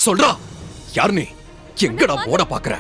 சொல்றா, யார் நீ? எங்கடா ஓட பாக்குற?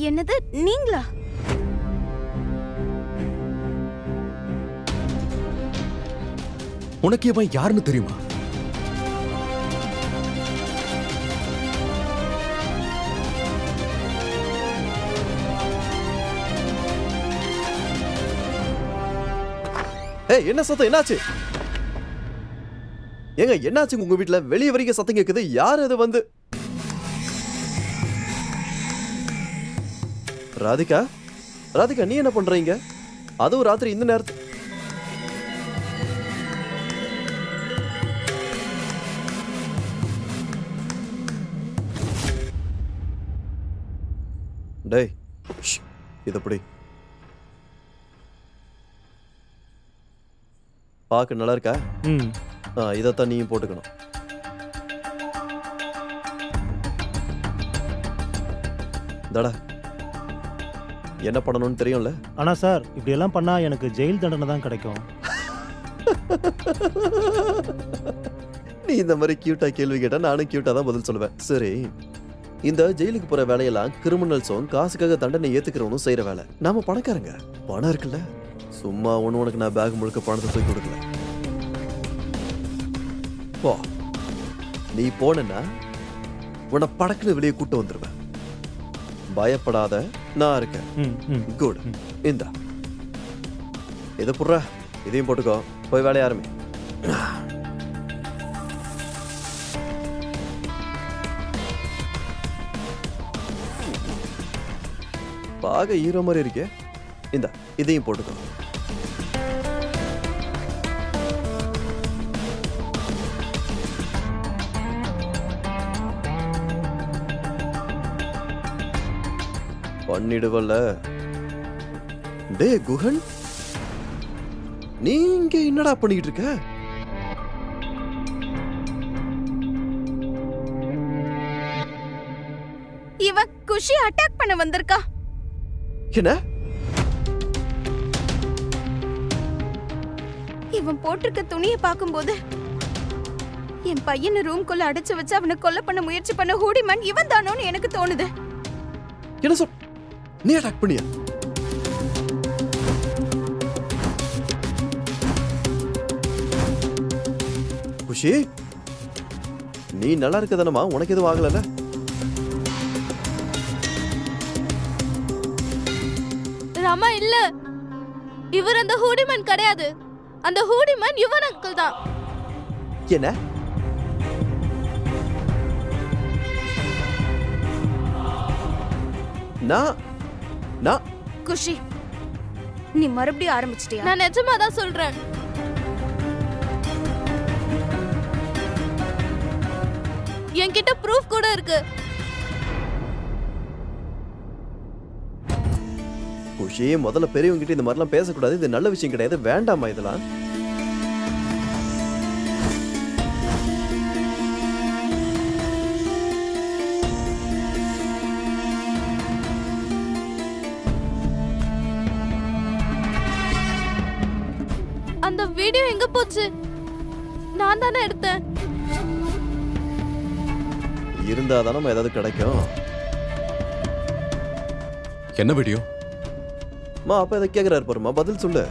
என்னது நீங்களா? உனக்கு இவன் யாருன்னு தெரியுமா? என்ன சத்தம்? என்னாச்சு? ஏங்க என்னாச்சு உங்க வீட்டுல? வெளியே வரைக்கும் சத்தம் கேக்குது. யாரு அது வந்து? ராதிகா, ராதிகா நீ என்ன பண்றீங்க? அதுவும் ராத்திரி இந்த நேரத்து? டேய் இது எப்படி பார்க்க நல்லா இருக்கா? இதைத்தான் நீயும் போட்டுக்கணும். தடா என்ன பண்ணணும்னு தெரியும்ல? ஆனா சார் இப்படி எல்லாம் பண்ணா எனக்கு ஜெயில் தண்டனை தான் கிடைக்கும். நீ இந்த மாதிரி கியூட்டா கேள்வி கேட்டா நானும் கியூட்டா தான் பதில் சொல்லுவேன். சரி, இந்த ஜெயிலுக்கு போற வேலையெல்லாம் கிரிமினல்ஸும் காசுக்காக தண்டனை ஏத்துக்கிறவனும் செய்யற வேலை. நாம பணக்காரங்க, பணம் இருக்குல்ல. சும்மா ஒண்ணு உனக்கு நான் பேக் முழுக்க பணத்தை தூக்கி கொடுக்கல. போ, நீ போனா உன்னை படக்குன்னு வெளியே கூட்டு வந்துருவேன். பயப்படாத, நான் இருக்கேன். குட். இந்தா இதை புடுறா, இதையும் போட்டுக்கோ. போய் வேலைய ஆரம்பி. பாக ஹீரோ மாதிரி இருக்கே. இந்தா இதையும் போட்டுக்கோ. பண்ணிடுவல்ல. டே குஹன், நீ இங்க என்னடா பண்ணிட்டு இருக்க? இவ குஷி அட்டாக் பண்ண வந்திருக்கா. என்ன? இவன் போட்டிருக்க துணியை பார்க்கும்போது என் பையனை ரூம்குள்ள அடைச்சு வச்சு அவனை கொலை பண்ண முயற்சி பண்ண ஹூடிமேன் இவன் தானோன்னு எனக்கு தோணுது. என்ன சொல்? நீ அட்டாக் பண்ணியா? குஷி, நீ நல்லா இருக்கதானமா? உனக்கு எதுவும் ஆகல? ராமா இல்ல, இவர் அந்த ஹூடிமேன் கிடையாது. அந்த ஹூடிமேன் யுவன் அங்கிள் தான். என்ன? நான் குஷி, நீ மறுபடியும் ஆரம்பிச்சிட்டியா? நான் நிஜமா தான் சொல்றேன். என்கிட்ட ப்ரூஃப் கூட இருக்கு. குஷி, முதல்ல பெரியவங்க கிட்ட இந்த மாதிரிலாம் பேசக்கூடாது. இது நல்ல விஷயம் கிடையாது. வேண்டாமா இதெல்லாம்? அந்த வீடியோ எங்க போச்சு? நான் தானே எடுத்தேன். இருந்தா தானே ஏதாவது கிடைக்கும். என்ன வீடியோ? அப்ப இதை கேக்குறாரு பாருமா, பதில் சொல்லு.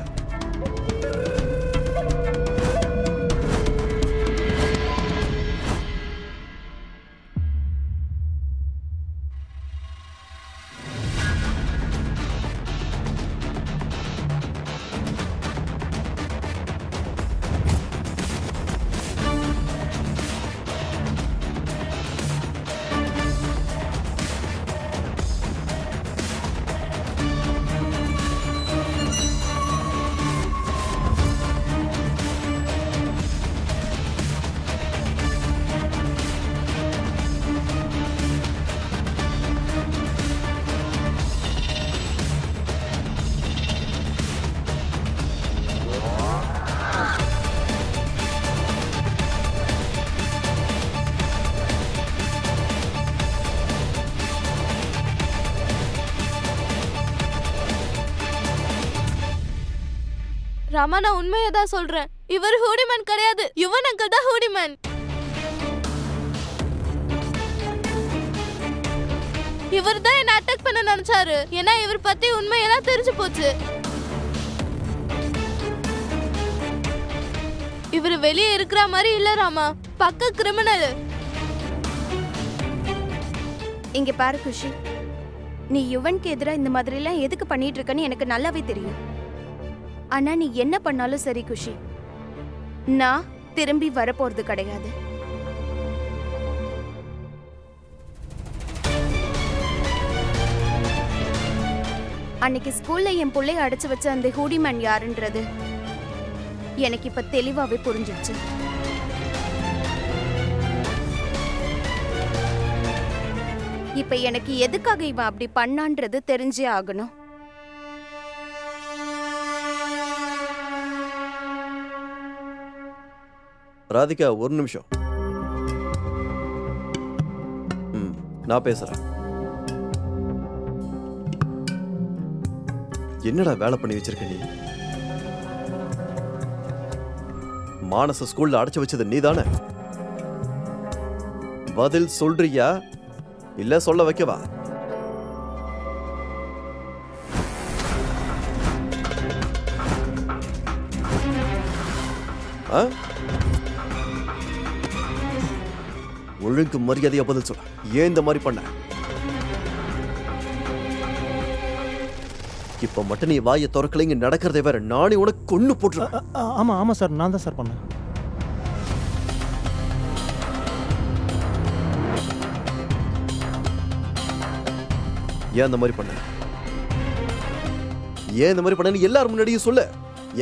ராமா நான் உண்மையை தான் சொல்றேன். இவர் ஹூடிமேன் கிடையாது, யுவன் அங்கிள் தான் ஹூடிமேன். இவர் தான் என்ன அட்டாக் பண்ண நினைச்சாரு. ஏன்னா இவர் பத்தி உண்மையெல்லாம் தெரிஞ்சு போச்சு. இவர் வெளியே இருக்கிற மாதிரி இல்ல ராமா, பக்க கிரிமினல். இங்க பாரு குஷி, நீ யுவனுக்கு எதிரா இந்த மாதிரி எல்லாம் எதுக்கு பண்ணிட்டு இருக்கன்னு எனக்கு நல்லாவே தெரியும். ஆனா நீ என்ன பண்ணாலும் சரி குஷி, நான் திரும்பி வரப்போறது கிடையாது. அன்னைக்கு ஸ்கூல்ல என் புள்ளைய அடைச்சு வச்ச அந்த ஹூடிமேன் யாருன்றது எனக்கு இப்ப தெளிவாவே புரிஞ்சிடுச்சு. இப்ப எனக்கு எதுக்காக இவன் அப்படி பண்ணான்றது தெரிஞ்சே ஆகணும். ராதிகா ஒரு நிமிஷம். நான் பேசுறேன். என்னடா வேலை பண்ணி வச்சிருக்க நீ? மானச ஸ்கூல்ல அடைச்சு வச்சது நீதானே? பதில் சொல்றியா இல்ல சொல்ல வைக்கவா? ஒழுங்கு மரியாதையா பதில் சொல்ல. ஏன் இந்த மாதிரி பண்ண? இப்ப மட்டும் நீ வாயை திறக்கல, இங்க நடக்கிறதே வேற. நானே உனக்கு கொன்னு போட்டுருவேன். ஆமா ஆமா சார், நான் தான் சார் பண்ணேன். ஏன் இந்த மாதிரி பண்ண? ஏன் இந்த மாதிரி பண்ண? எல்லாரும் முன்னாடியும் சொல்ல.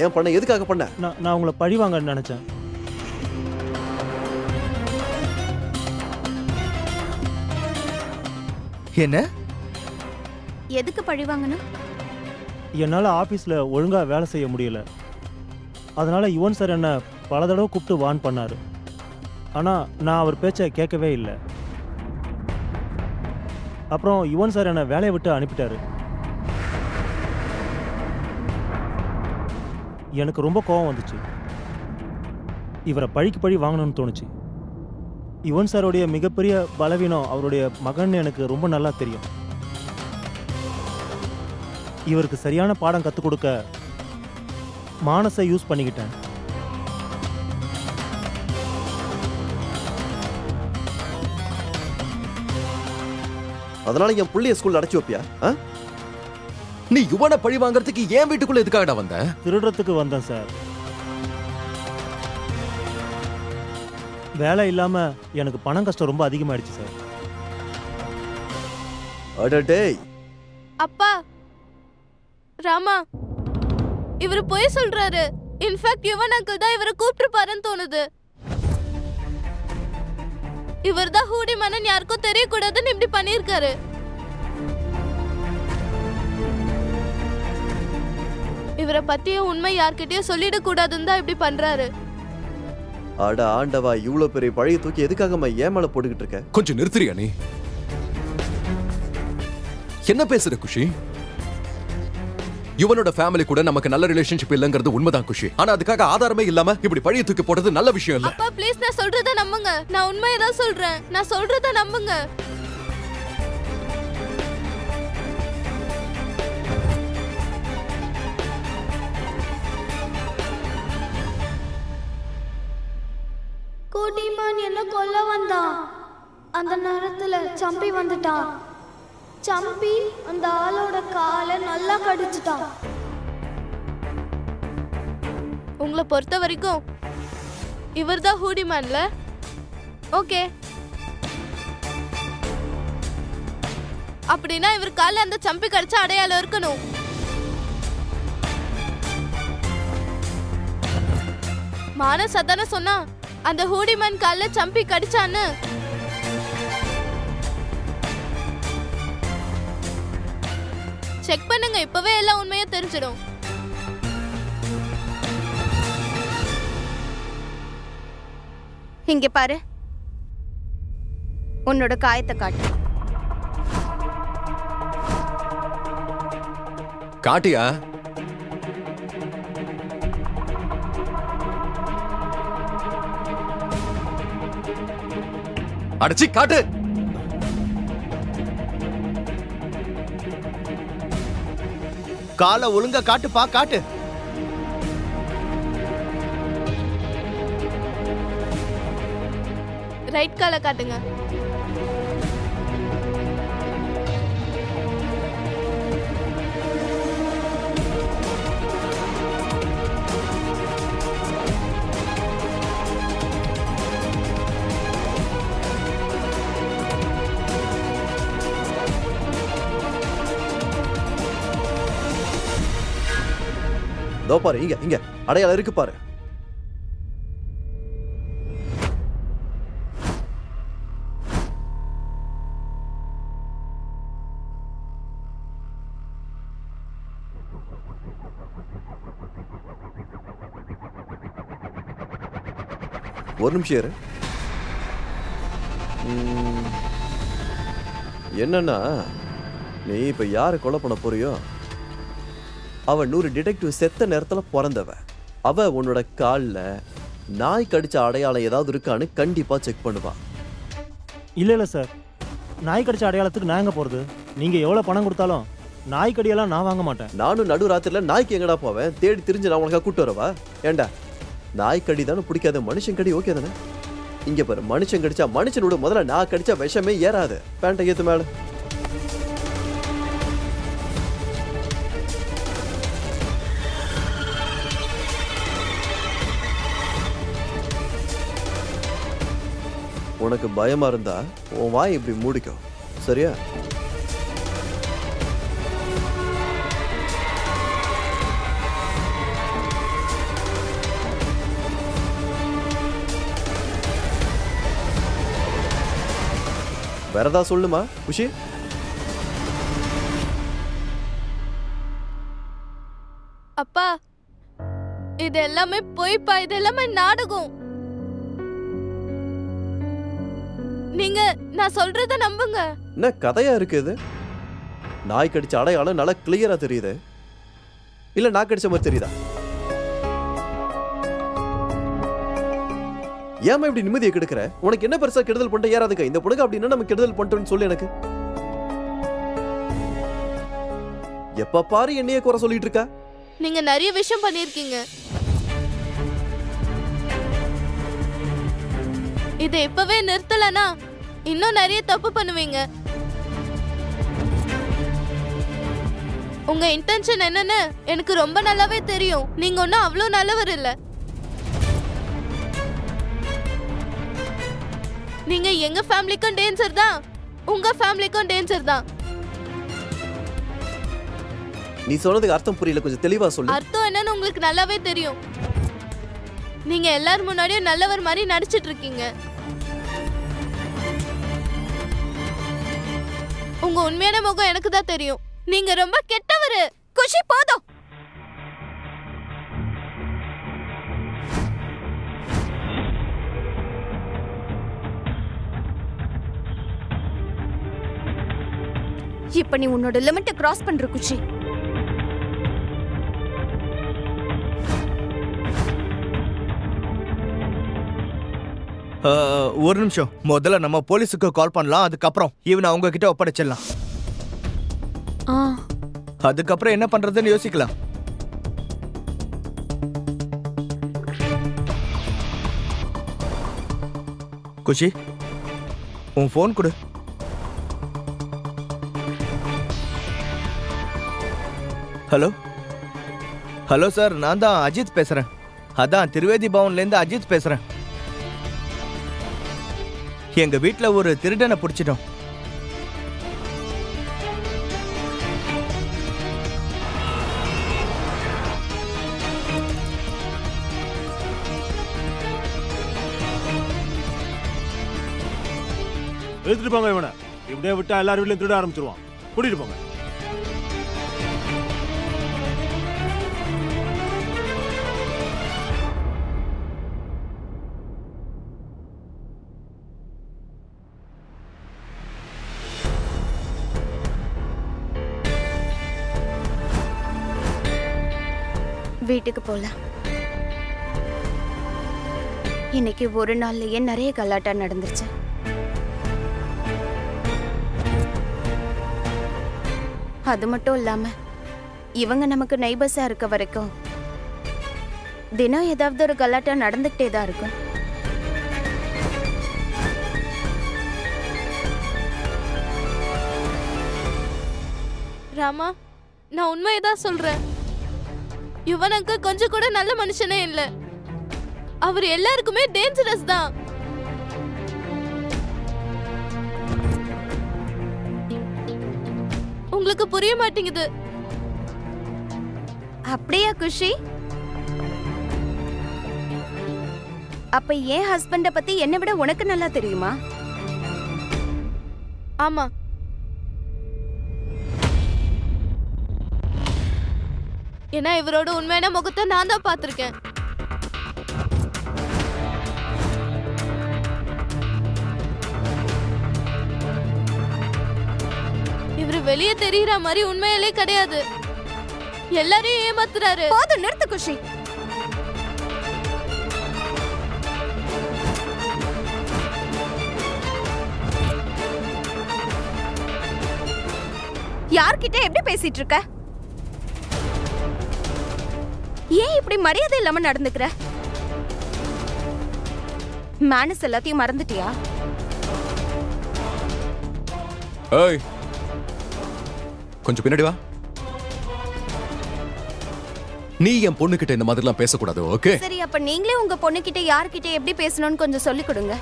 ஏன் பண்ண? எதுக்காக பண்ண? நான் உங்களை பழி வாங்கன்னு நினைச்சேன். என்ன? எதுக்கு பழி வாங்கணும்? என்னால் ஆஃபீஸில் ஒழுங்காக வேலை செய்ய முடியல. அதனால் யுவன் சார் என்னை பல தடவை கூப்பிட்டு வார்ன் பண்ணார். ஆனால் நான் அவர் பேச்சை கேட்கவே இல்லை. அப்புறம் யுவன் சார் என்னை வேலையை விட்டு அனுப்பிட்டாரு. எனக்கு ரொம்ப கோபம் வந்துச்சு. இவரை பழிக்கு பழி வாங்கணும்னு தோணுச்சு. யுவன் சாரோடைய மிகப்பெரிய பலவீனம் அவருடைய மகன் எனக்கு ரொம்ப நல்லா தெரியும். இவருக்கு சரியான பாடம் கற்றுக் கொடுக்க மானசை யூஸ் பண்ணிக்கிட்டேன். அதனால என் புள்ளைய ஸ்கூல்ல அடைச்சு வைப்பியா? நீ யுவனை பழி வாங்குறதுக்கு ஏன் வீட்டுக்குள்ள எதுக்காகடா வந்த? திருடுறதுக்கு வந்தேன் சார். வேலை இல்லாம எனக்கு பணம் கஷ்டம் ரொம்ப அதிகமாயிடுச்சு சார். அடடே அப்பா ராமா, இவரு போய் சொல்றாரு. இன்ஃபேக்ட் யுவன் அங்கிள் தான் இவரை கூப்பிட்டுருப்பாருன்னு தோணுது. இவர் தான் ஹூடிமேன் யாருக்கும் தெரியக்கூடாதுன்னு இப்படி பண்ணிருக்காரு. இவரை பத்திய உண்மை யார்கிட்டயும் சொல்லிட கூடாதுன்னு தான் இப்படி பண்றாரு. அட ஆண்டவா, இவ்வளவு பெரிய பழைய தூக்கி எதுக்காகம்மா ஏன் மேல போட்டுக்கிட்டு இருக்க? கொஞ்சம் நிறுத்துறியா நீ? என்ன பேசுற குஷி? யுவனோட ஃபேமிலி கூட நமக்கு நல்ல ரிலேஷன்ஷிப் இல்லங்கிறது உண்மைதான் குஷி. ஆனா அதுக்காக ஆதாரமே இல்லாம இப்படி பழிய தூக்கி போடுறது நல்ல விஷயம் இல்ல. அப்பா ப்ளீஸ், நான் சொல்றத நம்புங்க. நான் உண்மையை தான் சொல்றேன். நான் சொல்றத நம்புங்க. ஹூடிமேன் என்ன கொல்ல வந்தான். அந்த நேரத்துல சம்பி வந்துட்டான். சம்பி அந்த ஆளோட காலை நல்லா கடிச்சிட்டான். உங்களை பொறுத்த வரைக்கும் இவர் தான் ஹூடிமேன்ல? ஓகே, அப்படின்னா இவர் கால அந்த சம்பி கடிச்ச அடையாளம் இருக்கணும். மானஸ் அதான சொன்னா அந்த ஹூடிமேன் கால சம்பி கடிச்சான்னு. செக் பண்ணுங்க, இப்பவே எல்லாம் உண்மையா தெரிஞ்சிடும். இங்க பாரு, உன்னோட காயத்தை காட்டு. காட்டியா? அடிச்சு காட்டு. காலை ஒழுங்கா காட்டுப்பா, காட்டு. ரைட் காலை காட்டுங்க. இதோ பாரு, இங்க இங்க அடையாளம் இருக்கு பாரு. ஒரு நிமிஷம் இரு. என்னன்னா, நீ இப்ப யாரை கொலை பண்ண போறியோ அவ 100 டிடெக்டிவ் செத்த நேரத்துல பிறந்தவ. அவ உன்னோட கால்ல நாய் கடிச்ச அடையாளம் ஏதாவது இருக்கான்னு கண்டிப்பா செக் பண்ணுவா. இல்லை சார், நாய் கடிச்ச அடையாளத்துக்கு நான் எங்கே போகிறது? நீங்கள் எவ்வளோ பணம் கொடுத்தாலும் நாய் கடியெல்லாம் நான் வாங்க மாட்டேன். நானும் நடு ராத்திரில நாய்க்கு எங்கடா போவேன்? தேடி திரிஞ்சு நான் உனக்கா கூட்டு வரவா? ஏண்டா, நாய் கடி தானே பிடிக்காத, மனுஷன் கடி ஓகே தானே? இங்க பாரு, மனுஷன் கடிச்சா மனுஷனோட முதல்ல நான் கடிச்சா விஷமே ஏறாது. பேண்டை ஏத்து மேல. உனக்கு பயமா இருந்தா உன் வாய் இப்படி மூடிக்கோ, சரியா? வேற ஏதாவது சொல்லுமா குஷி? அப்பா, இது எல்லாமே பொய்ப்பா, இது எல்லாமே நாடகம். நீங்க நான் சொல்றத நம்புங்க. என்ன கதையா இருக்கு இது? நாய் கடிச்ச அடையாளம் நல்லா கிளியரா தெரியுது, இல்ல நான் கடிச்ச மாதிரி தெரியுதா? ஏமா இப்படி நிம்மதியை கெடுக்கிற? உனக்கு என்ன பெருசா கெடுதல் பண்ணிட்டு ஏறாதுக்க? இந்த பொண்ணுக்கு அப்படின்னா நம்ம கெடுதல் பண்ணிட்டோம்னு சொல்லு எனக்கு. எப்ப பாரு என்னையே குறை சொல்லிட்டு இருக்கா? நீங்க நிறைய விஷயம் பண்ணிருக்கீங்க. இதை இப்பவே நிறுத்தலனா இன்னும் நிறைய தப்பு பண்ணுவீங்க. உங்க இன்டென்ஷன் என்னன்னு எனக்கு ரொம்ப நல்லாவே தெரியும். நீங்க ஒன்னும் அவ்வளவு நல்லவர் இல்ல. நீங்க எங்க ஃபேமிலிக்கும் டேஞ்சர் தான், உங்க ஃபேமிலிக்கும் டேஞ்சர் தான். நீ சொன்னதுக்கு அர்த்தம் புரியல, கொஞ்சம் தெளிவா சொல்லு. அர்த்தம் என்னன்னு உங்களுக்கு நல்லாவே தெரியும். நீங்க எல்லாரும் முன்னாடியும் நல்லவர் மாதிரி நடிச்சிட்டு இருக்கீங்க. உங்க உண்மையான முகம் எனக்கு தான் தெரியும். நீங்க ரொம்ப கெட்டவரு. குஷி போதும். இப்ப நீ உன்னோட லிமிட்டை கிராஸ் பண்ற குஷி. ஒரு நிமிஷம், முதல்ல நம்ம போலீஸுக்கு கால் பண்ணலாம். அதுக்கப்புறம் இவனை அவங்க கிட்ட ஒப்படைச்சிடலாம். அதுக்கப்புறம் என்ன பண்றதுன்னு யோசிக்கலாம். குஷி, உன் ஃபோன் கொடு. ஹலோ ஹலோ சார், நான் தான் அஜித் பேசுறேன். அதான் திரிவேதி பவன்லேருந்து அஜித் பேசுறேன். எங்க வீட்டுல ஒரு திருடனை பிடிச்சிட்டோம். எடுத்துட்டு போங்க இவனை. இப்படியே விட்டா எல்லாரும் வீட்லயும் திருட ஆரம்பிச்சிருவான். கூட்டிட்டு போங்க. வீட்டுக்கு போலாம். இன்னைக்கு ஒரு நாள்லயே நிறைய கலாட்டா நடந்துருச்சு. அது மட்டும் இல்லாம இவங்க நமக்கு நெய்பர்ஸா இருக்க வரைக்கும் தினம் ஏதாவது ஒரு கலாட்டா நடந்துகிட்டே தான் இருக்கும். ராமா, நான் உண்மையதான் சொல்றேன். யுவனுக்கு கொஞ்சம் கூட நல்ல மனுஷனே இல்ல. அவர் எல்லாருக்குமே டேஞ்சரஸ் தான். உங்களுக்கு புரிய மாட்டேங்குது. அப்படியா குஷி? அப்ப என் ஹஸ்பண்ட பத்தி என்னை விட உனக்கு நல்லா தெரியுமா? ஆமா, ஏன்னா இவரோட உண்மையான முகத்தை நான் தான் பார்த்திருக்கேன். இவரு வெளியே தெரியற மாதிரி உண்மையிலே கிடையாது. எல்லாரையும் ஏமாத்துறாரு. போதும், நிறுத்து குஷி. யார்கிட்ட எப்படி பேசிட்டு இருக்க? ஏன் இப்படி மரியாதை இல்லாம நடந்துக்கிற? மேனஸ் எல்லாத்தையும் மறந்துட்டியா? ஏய், கொஞ்சம் பின்னாடி வா. நீ என் பொண்ணு கிட்ட இந்த மாதிரிலாம் பேசக்கூடாது, ஓகே? சரி, அப்ப நீங்களே உங்க பொண்ணுகிட்ட யார்கிட்ட எப்படி பேசணும்னு கொஞ்சம் சொல்லி கொடுங்க.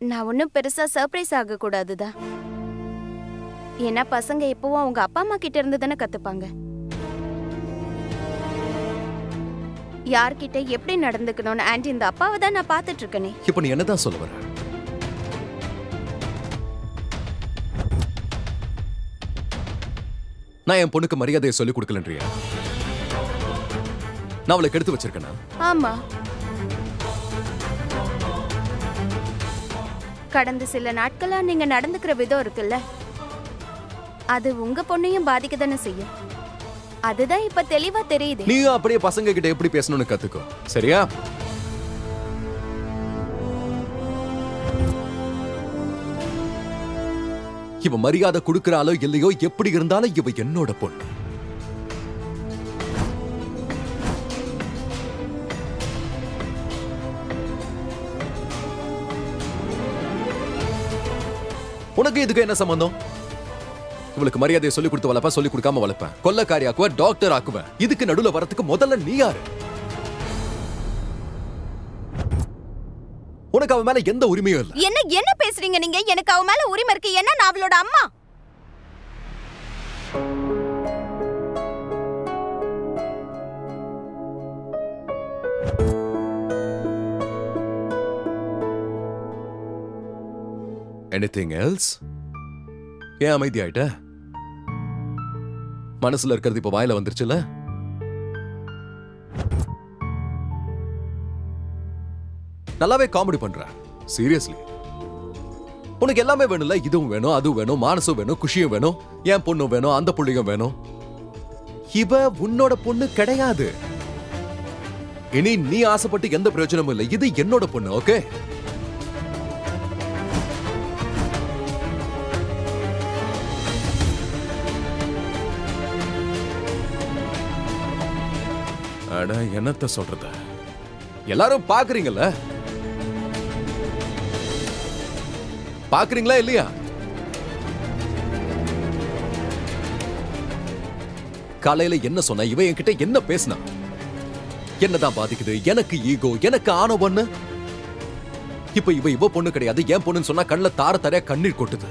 நான் ஒன்றும் பெருசா சர்ப்ரைஸ் ஆக கூடாதுதான். ஏன்னா பசங்க எப்பவும் அவங்க அப்பா அம்மா கிட்ட இருந்து தானே கத்துப்பாங்க. யார்கிட்ட எப்படி நடந்துக்கணும்னு ஆண்டி இந்த அப்பாவை தான் நான் பார்த்துட்டு இருக்கேனே. இப்ப நீ என்னதான் சொல்ல வர? நான் என் பொண்ணுக்கு மரியாதையை சொல்லிக் கொடுக்கலன்றியா? நான் அவளை கெடுத்து வச்சிருக்கேனா? ஆமா, கடந்த சில நாட்களா நீங்க நடந்துக்கிற விதம் இருக்குல்ல, அது உங்க பொண்ணையும் பாதிக்க தானே செய்யும். அதுதான் இப்ப தெளிவா தெரியுது. நீயும் அப்படியே பசங்க கிட்ட எப்படி பேசணும்னு கத்துக்கோ, சரியா? இவ மரியாதை கொடுக்கறாளோ இல்லையோ, எப்படி இருந்தாலும் இவ என்னோட பொண்ணு. உனக்கு இதுக்கு என்ன சம்பந்தம்? இவளுக்கு மரியாதையை சொல்லி கொடுத்து வளர்ப்பேன், சொல்லி கொடுக்காம வளர்ப்பேன், கொல்லக்காரி ஆக்குவேன், டாக்டர் ஆக்குவேன். இதுக்கு நடுவுல வரதுக்கு முதல்ல நீ யாரு? உனக்கு அவன் மேல எந்த உரிமையும் இல்ல. என்ன என்ன பேசுறீங்க நீங்க? எனக்கு அவ மேல உரிமை இருக்கு. என்ன, நான் அவளோட அம்மா. Anything else? ஏன் அமைதி ஆயிட்ட? மனசுல இருக்கிறது இப்ப வாயில வந்துருச்சுல? நல்லாவே காமெடி பண்ற. சீரியஸ்லி, உனக்கு எல்லாமே வேணும்ல? இதுவும் வேணும், அதுவும் வேணும், மானசும் வேணும், குஷியும் வேணும், என் பொண்ணும் வேணும், அந்த புள்ளியும் வேணும். இவ உன்னோட பொண்ணு கிடையாது. இனி நீ ஆசைப்பட்டு எந்த பிரயோஜனமும் இல்லை. இது என்னோட பொண்ணு, ஓகே? அட, என்னத்த சொல்றது? எல்லாரும் பாக்குறீங்கல்ல? பாக்குறீங்களா இல்லையா? காலையில என்ன சொன்ன? இவ என்கிட்ட என்ன பேசினா? என்னதான் பாதிக்குது? எனக்கு ஈகோ, எனக்கு ஆணவன்னு. இப்ப இவ பொண்ணு கிடையாது, என் பொண்ணுன்னு சொன்னா கண்ணுல தார தாரையா கண்ணீர் கொட்டுது.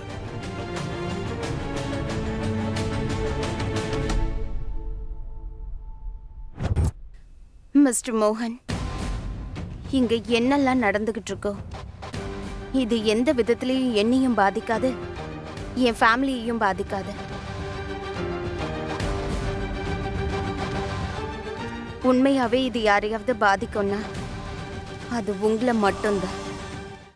மிஸ்டர் மோகன், இங்க என்னெல்லாம் நடந்துகிட்டு இருக்கோ, இது எந்த விதத்திலையும் என்னையும் பாதிக்காது, என் ஃபேமிலியையும் பாதிக்காது. உண்மையாவே இது யாரையாவது பாதிக்கும்னா அது உங்களை மட்டும்தான்.